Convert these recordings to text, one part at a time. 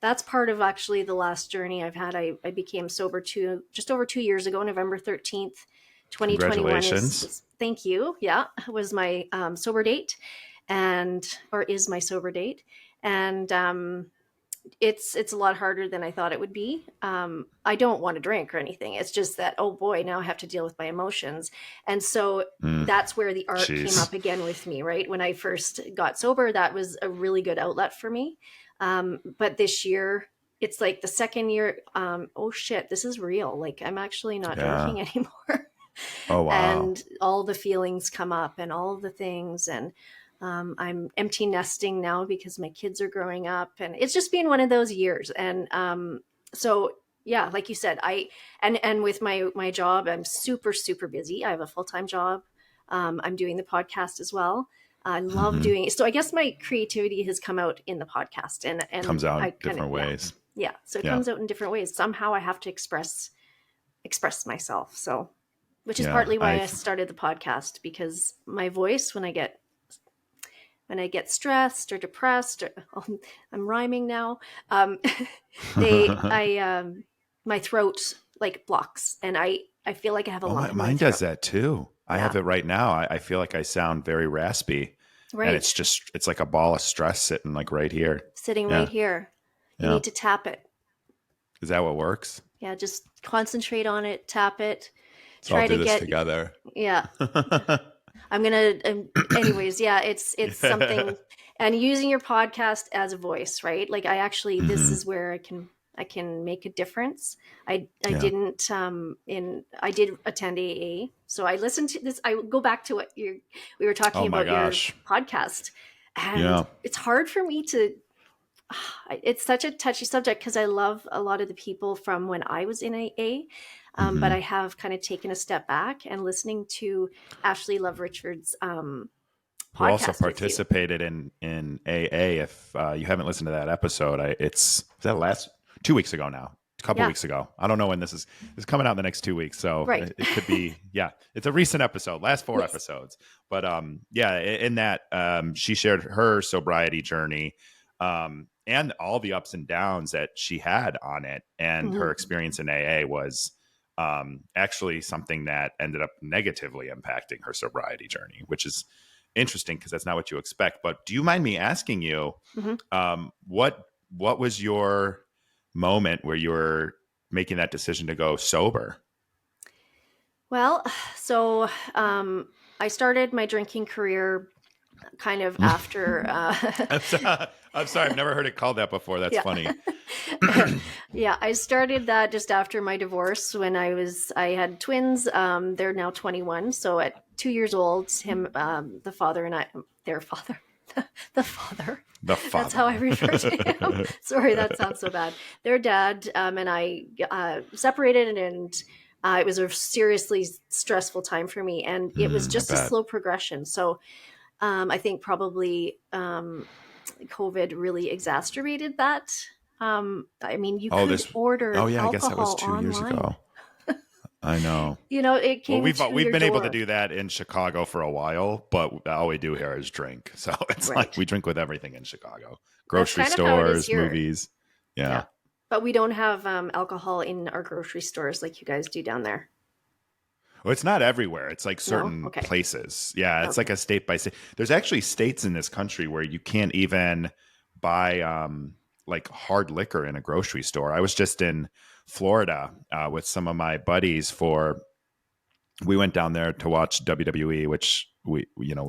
that's part of actually the last journey I've had. I became sober just over 2 years ago, November 13th, 2021 Congratulations. thank you. Yeah, was my sober date or is my sober date. And it's a lot harder than I thought it would be. I don't want to drink or anything. It's just that, oh boy, now I have to deal with my emotions. And so that's where the art came up again with me, right? When I first got sober, that was a really good outlet for me. But this year, it's like the second year, oh shit, this is real. Like I'm actually not drinking anymore. Oh, wow. And all the feelings come up and all the things. And I'm empty nesting now because my kids are growing up, and it's just been one of those years. And so, yeah, like you said, and with my job, I'm super, super busy. I have a full-time job. I'm doing the podcast as well. I love doing it. So I guess my creativity has come out in the podcast, and Comes out I in different ways. Yeah. So it comes out in different ways. Somehow I have to express myself. So, which is partly why I started the podcast, because my voice, when I get stressed or depressed, or I'm rhyming now, my throat like blocks, and I feel like I have a lump in my mine throat. does that too. I have it right now. I feel like I sound very raspy. Right. And it's like a ball of stress sitting like right here. Sitting right here. You need to tap it. Is that what works? Yeah, just concentrate on it, tap it. So I'll do this together. Yeah. I'm going to, anyways, yeah, it's something, and using your podcast as a voice, right? Like this is where I can make a difference. I did attend AA. So I listened to this. I go back to what we were talking about your podcast, and it's hard for me it's such a touchy subject because I love a lot of the people from when I was in AA. But I have kind of taken a step back and listening to Ashley Love Richards' podcast. Who also participated in AA. If you haven't listened to that episode, it's that 2 weeks ago now, a couple weeks ago. I don't know when this is coming out in the next 2 weeks. So it could be, it's a recent episode, last 4 episodes. But in that she shared her sobriety journey and all the ups and downs that she had on it. And her experience in AA was actually something that ended up negatively impacting her sobriety journey, which is interesting because that's not what you expect. But do you mind me asking you, what was your moment where you were making that decision to go sober? Well, so I started my drinking career kind of after. I'm sorry, I've never heard it called that before. That's funny. Yeah, I started that just after my divorce when I had twins. They're now 21. So at 2 years old, the father and I, their father, the father. That's how I refer to him. Sorry, that sounds so bad. Their dad and I separated, and it was a seriously stressful time for me. And it was just a slow progression. So I think probably COVID really exacerbated that. I mean, you could order alcohol I guess that was 2 online. years ago. I know. It came. Well, we've been able to do that in Chicago for a while, but all we do here is drink. So it's like we drink with everything in Chicago: grocery stores, movies. Yeah, but we don't have alcohol in our grocery stores like you guys do down there. Well, it's not everywhere. It's like certain places. Yeah, it's like a state by state. There's actually states in this country where you can't even buy like hard liquor in a grocery store. I was just in Florida with some of my buddies we went down there to watch WWE, which we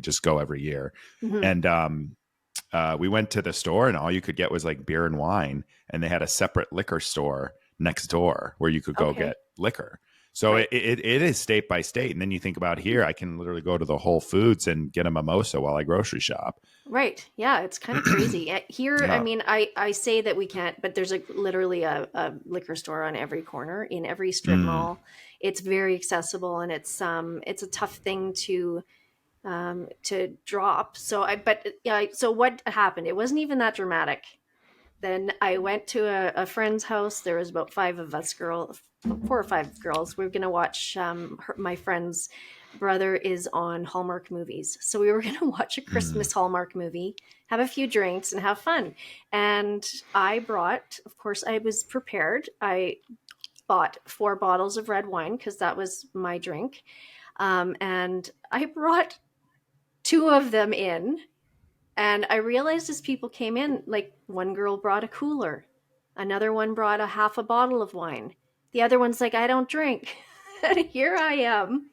just go every year. And we went to the store and all you could get was like beer and wine, and they had a separate liquor store next door where you could go get liquor. So it is state by state. And then you think about here, I can literally go to the Whole Foods and get a mimosa while I grocery shop. Right. Yeah. It's kind of crazy. Here, I mean, I say that we can't, but there's literally a liquor store on every corner in every strip mall. It's very accessible, and it's a tough thing to drop. So so what happened? It wasn't even that dramatic. Then I went to a friend's house. There was about 4 or 5 girls. We were going to watch my friend's brother is on Hallmark movies. So we were going to watch a Mm. Christmas Hallmark movie, have a few drinks, and have fun. And I brought, of course, I was prepared. I bought 4 bottles of red wine because that was my drink. And I brought 2 of them in. And I realized as people came in, like one girl brought a cooler, another one brought a half a bottle of wine. The other one's like, I don't drink. And here I am,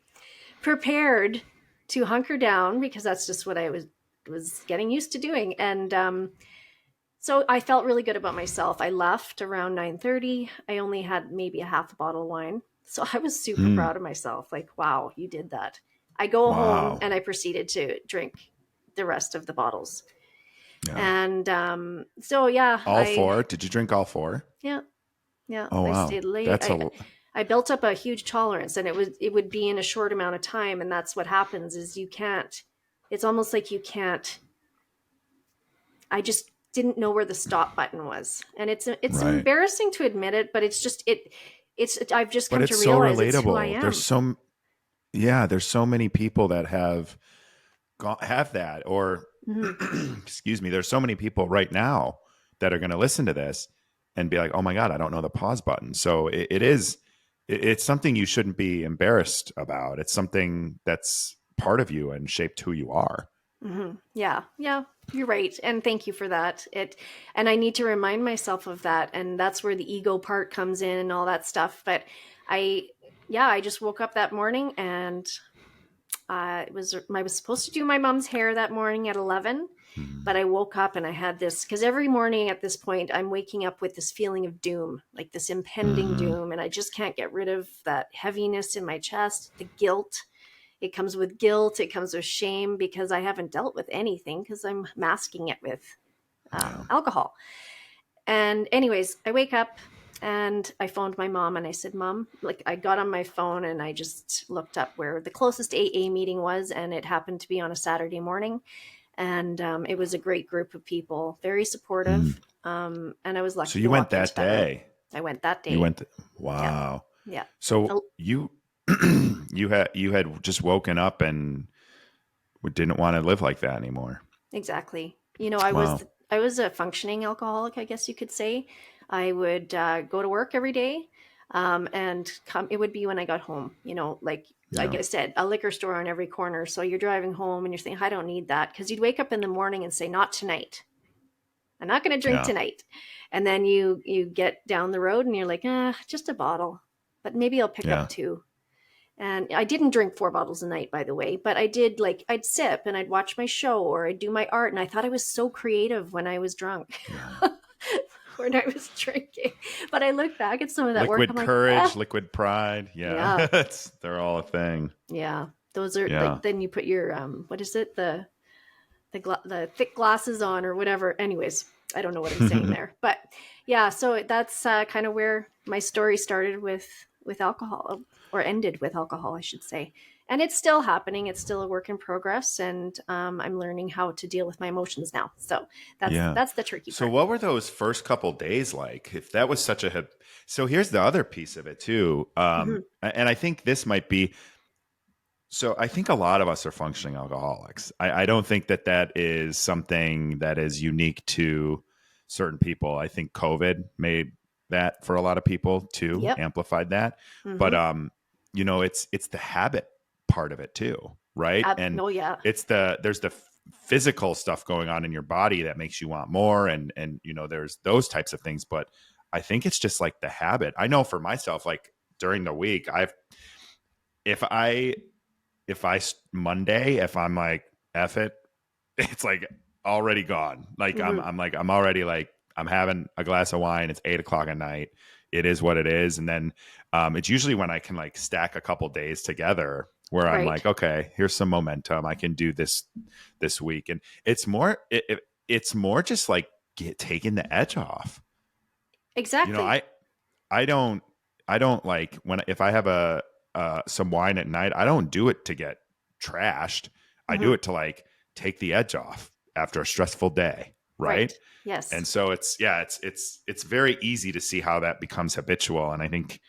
prepared to hunker down because that's just what I was getting used to doing. And so I felt really good about myself. I left around 9:30. I only had maybe a half a bottle of wine. So I was super Mm. proud of myself. Like, wow, you did that. I go home Wow. and I proceeded to drink the rest of the bottles. Yeah. And so yeah, All four? Did you drink all four? yeah, yeah, Oh, I wow. stayed late. That's a, I built up a huge tolerance, and it would be in a short amount of time, and that's what happens is you can't. It's almost like you can't. I just didn't know where the stop button was, and it's right. embarrassing to admit it, but it's just it's I've just But come to it's so realize it's who I relatable. am. There's so many people that have that, or Mm-hmm. excuse me, there's so many people right now that are going to listen to this and be like, oh my God, I don't know the pause button. So it's something you shouldn't be embarrassed about. It's something that's part of you and shaped who you are. Mm-hmm. Yeah, yeah, you're right, and thank you for that. And I need to remind myself of that, and that's where the ego part comes in and all that stuff. But I, yeah, I just woke up that morning, and I was supposed to do my mom's hair that morning at 11, Mhm. but I woke up and I had this because every morning at this point I'm waking up with this feeling of doom, like this impending Mhm. doom, and I just can't get rid of that heaviness in my chest, the guilt. It comes with guilt. It comes with shame because I haven't dealt with anything because I'm masking it with Yeah. alcohol. And, anyways, I wake up and I phoned my mom and I said, Mom, like I got on my phone and I just looked up where the closest AA meeting was. And it happened to be on a Saturday morning. And it was a great group of people, very Mm. supportive. And I was So lucky to you went walk that into that room. day. I went that You day. went. Yeah. Wow. Yeah. So So, you you had just woken up and didn't want to live like that anymore. exactly. You know, I was a functioning alcoholic, I guess you could say. I would go to work every day, and come. It would be when I got home. You know, like Yeah. I said, a liquor store on every corner. So you're driving home and you're saying, "I don't need that," because you'd wake up in the morning and say, "Not tonight. I'm not going to drink Yeah. tonight." And then you get down the road and you're like, just a bottle, but maybe I'll pick up Yeah. 2. And I didn't drink 4 bottles a night, by the way, but I did, like, I'd sip and I'd watch my show or I'd do my art. And I thought I was so creative when I was drunk, Yeah. when I was drinking. But I look back at some of that work, Liquid I'm like, ah, courage, liquid pride. Yeah. yeah, They're all a thing. yeah. Those are Yeah. like, then you put your, what is it? The thick glasses on or whatever. Anyways, I don't know what I'm saying there, but yeah. So that's kind of where my story started with alcohol, or ended with alcohol, I should say. And it's still happening. It's still a work in progress, and I'm learning how to deal with my emotions now. So that's Yeah. that's the tricky So part. what were those first couple days like? If that was such a so here's the other piece of it too. Hmm. And I think this might be so I think a lot of us are functioning alcoholics. I don't think that is something that is unique to certain people. I think COVID made that for a lot of people too, Yep. amplified that. But Hmm. it's the habit part of it too, right? And Oh yeah. there's the physical stuff going on in your body that makes you want more, and there's those types of things. But I think it's just like the habit. I know for myself, like during the week, if I Monday, if I'm like F it, it's like already gone. Like Hmm. I'm already like I'm having a glass of wine. It's 8 o'clock at night. It is what it is. And then it's usually when I can like stack a couple days together where I'm Right. like, okay, here's some momentum. I can do this week. And it's more just like taking the edge off. You know, Exactly. I don't like when if I have a some wine at night, I don't do it to get trashed. I do Hmm. it to like take the edge off after a stressful day, right? Right. Yes. And so it's very easy to see how that becomes habitual. And I think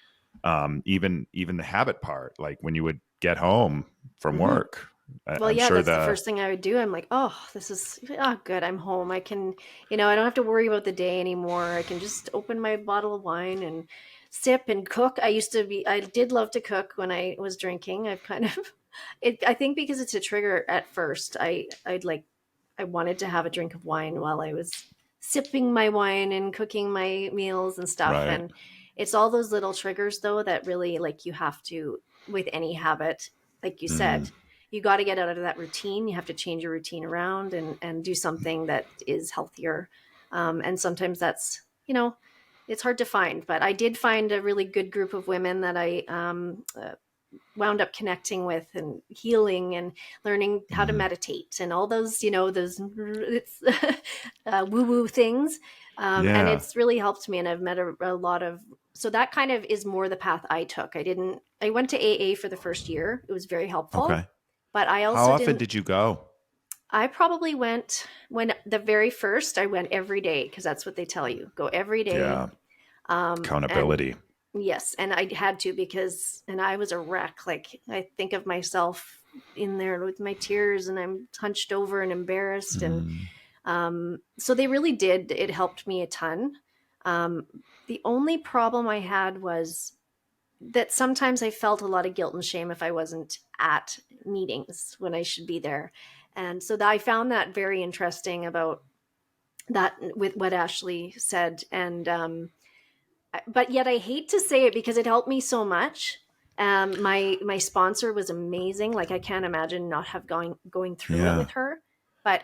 even the habit part, like when you would get home from Mm-hmm. work. Well, I'm yeah, sure that's the first thing I would do. I'm like, oh, this is good. I'm home. I can, I don't have to worry about the day anymore. I can just open my bottle of wine and sip and cook. I did love to cook when I was drinking. I've kind of, I think because it's a trigger at first, I wanted to have a drink of wine while I was sipping my wine and cooking my meals and stuff. right. And it's all those little triggers though that really like you have to, with any habit, like you Mm, said, you got to get out of that routine. You have to change your routine around and do something that is healthier. And sometimes that's, it's hard to find, but I did find a really good group of women that I wound up connecting with and healing and learning how to mm, meditate and all those, those it's, woo woo things. And yeah. it's really helped me. And I've met a lot of, so that kind of is more the path I took. I went to AA for the first year. It was very helpful, Okay. but I How also often didn't, did you go? I probably went when the very first I went every day because that's what they tell you. Go every day. Yeah. And Accountability. yes, and I had to because, and I was a wreck. Like I think of myself in there with my tears and I'm hunched over and embarrassed. And Mm, so they really did. It helped me a ton. Um, the only problem I had was that sometimes I felt a lot of guilt and shame if I wasn't at meetings when I should be there. And so I found that very interesting about that with what Ashley said. And, but yet I hate to say it because it helped me so much. My sponsor was amazing. Like I can't imagine not have going through it yeah. with her, but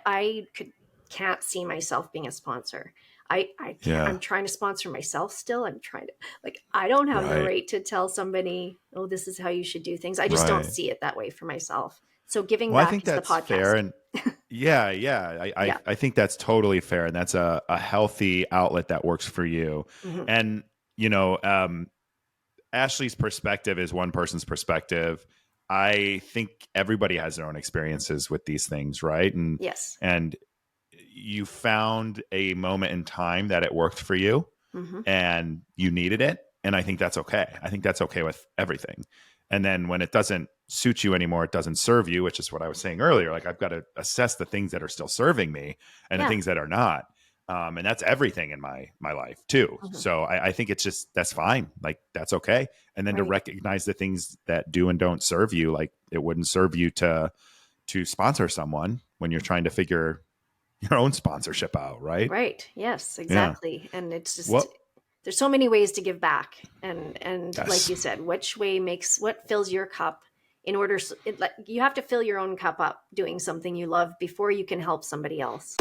can't see myself being a sponsor. I can't, Yeah. I'm trying to sponsor myself still. I'm trying to, like, I don't have the Right. right to tell somebody, oh, this is how you should do things. I just don't Right. see it that way for myself. So giving Well, I back think is the that's fair. podcast. And yeah, yeah. Yeah. I think that's totally fair. And that's a healthy outlet that works for you. Hmm. And, you know, Ashley's perspective is one person's perspective. I think everybody has their own experiences with these things, right? Yes. And you found a moment in time that it worked for you Hmm. and you needed it. And I think that's okay. I think that's okay with everything. And then when it doesn't suit you anymore, it doesn't serve you, which is what I was saying earlier. Like I've got to assess the things that are still serving me and the Yeah. things that are not. And that's everything in my life too. Hmm. So I think it's just, that's fine. Like that's okay. And then to Right. recognize the things that do and don't serve you, like it wouldn't serve you to sponsor someone when you're trying to figure your own sponsorship out, right? Right. Yes, Yeah. exactly. And it's just What? there's so many ways to give back, and like Yes. you said, which way makes what fills your cup in order like you have to fill your own cup up doing something you love before you can help somebody else.